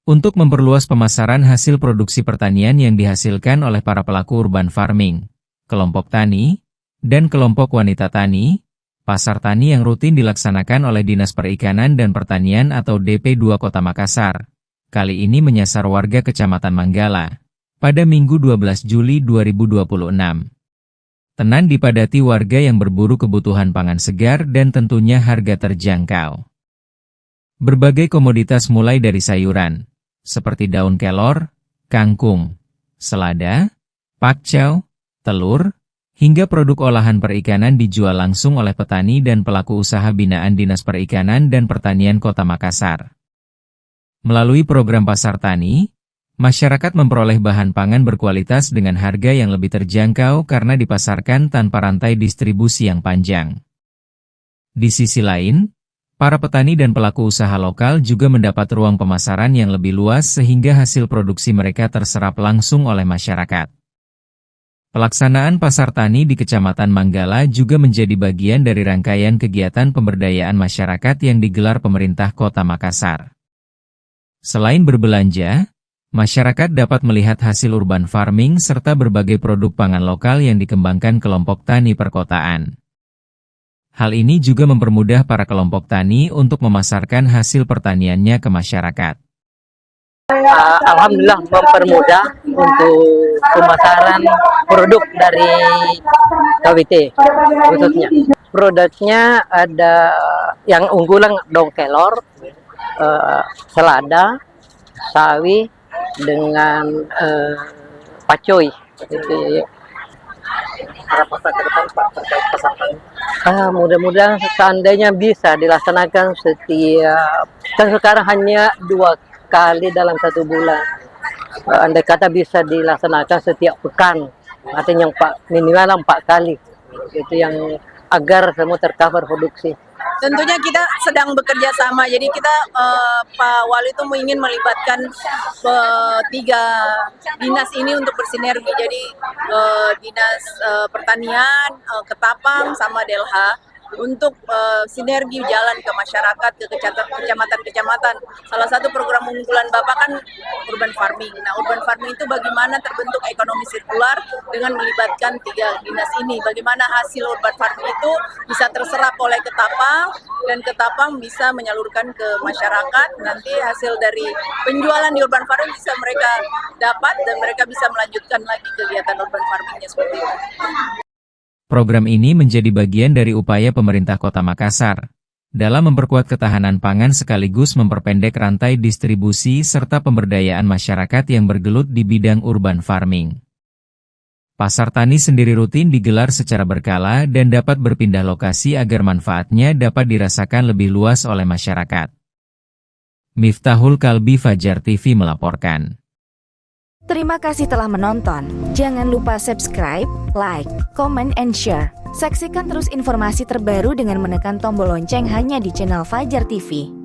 Untuk memperluas pemasaran hasil produksi pertanian yang dihasilkan oleh para pelaku urban farming, kelompok tani, dan kelompok wanita tani, pasar tani yang rutin dilaksanakan oleh Dinas Perikanan dan Pertanian atau DP2 Kota Makassar, kali ini menyasar warga Kecamatan Manggala, pada Minggu 12 Juli 2026. Tenan dipadati warga yang berburu kebutuhan pangan segar dan tentunya harga terjangkau. Berbagai komoditas mulai dari sayuran, seperti daun kelor, kangkung, selada, pakcoy, telur, hingga produk olahan perikanan dijual langsung oleh petani dan pelaku usaha binaan Dinas Perikanan dan Pertanian Kota Makassar. Melalui program Pasar Tani, masyarakat memperoleh bahan pangan berkualitas dengan harga yang lebih terjangkau karena dipasarkan tanpa rantai distribusi yang panjang. Di sisi lain, para petani dan pelaku usaha lokal juga mendapat ruang pemasaran yang lebih luas sehingga hasil produksi mereka terserap langsung oleh masyarakat. Pelaksanaan Pasar Tani di Kecamatan Manggala juga menjadi bagian dari rangkaian kegiatan pemberdayaan masyarakat yang digelar pemerintah Kota Makassar. Selain berbelanja, masyarakat dapat melihat hasil urban farming serta berbagai produk pangan lokal yang dikembangkan kelompok tani perkotaan. Hal ini juga mempermudah para kelompok tani untuk memasarkan hasil pertaniannya ke masyarakat. Alhamdulillah mempermudah untuk pemasaran produk dari KWT khususnya. Produknya ada yang unggulan daun kelor, selada, sawi, dengan pakcoy. Mudah-mudahan seandainya bisa dilaksanakan setiap, kan sekarang hanya 2 kali dalam 1 bulan. Andai kata bisa dilaksanakan setiap pekan, artinya minimal 4 kali. Itu yang agar semua tercover produksi. Tentunya kita sedang bekerja sama, jadi kita Pak Wali itu ingin melibatkan 3 dinas ini untuk bersinergi. Jadi Dinas Pertanian, Ketapang, sama Delha untuk sinergi jalan ke masyarakat, ke kecamatan-kecamatan. Salah satu program unggulan Bapak kan urban farming. Nah, urban farming itu bagaimana terbentuk ekonomi sirkular dengan melibatkan 3 dinas ini. Bagaimana hasil urban farming itu bisa terserap oleh Ketapang, dan Ketapang bisa menyalurkan ke masyarakat. Nanti hasil dari penjualan di urban farming bisa mereka dapat dan mereka bisa melanjutkan lagi kegiatan urban farmingnya seperti itu. Program ini menjadi bagian dari upaya pemerintah Kota Makassar dalam memperkuat ketahanan pangan sekaligus memperpendek rantai distribusi serta pemberdayaan masyarakat yang bergelut di bidang urban farming. Pasar Tani sendiri rutin digelar secara berkala dan dapat berpindah lokasi agar manfaatnya dapat dirasakan lebih luas oleh masyarakat. Miftahul Kalbi, Fajar TV melaporkan. Terima kasih telah menonton. Jangan lupa subscribe, like, comment, and share. Saksikan terus informasi terbaru dengan menekan tombol lonceng hanya di channel Fajar TV.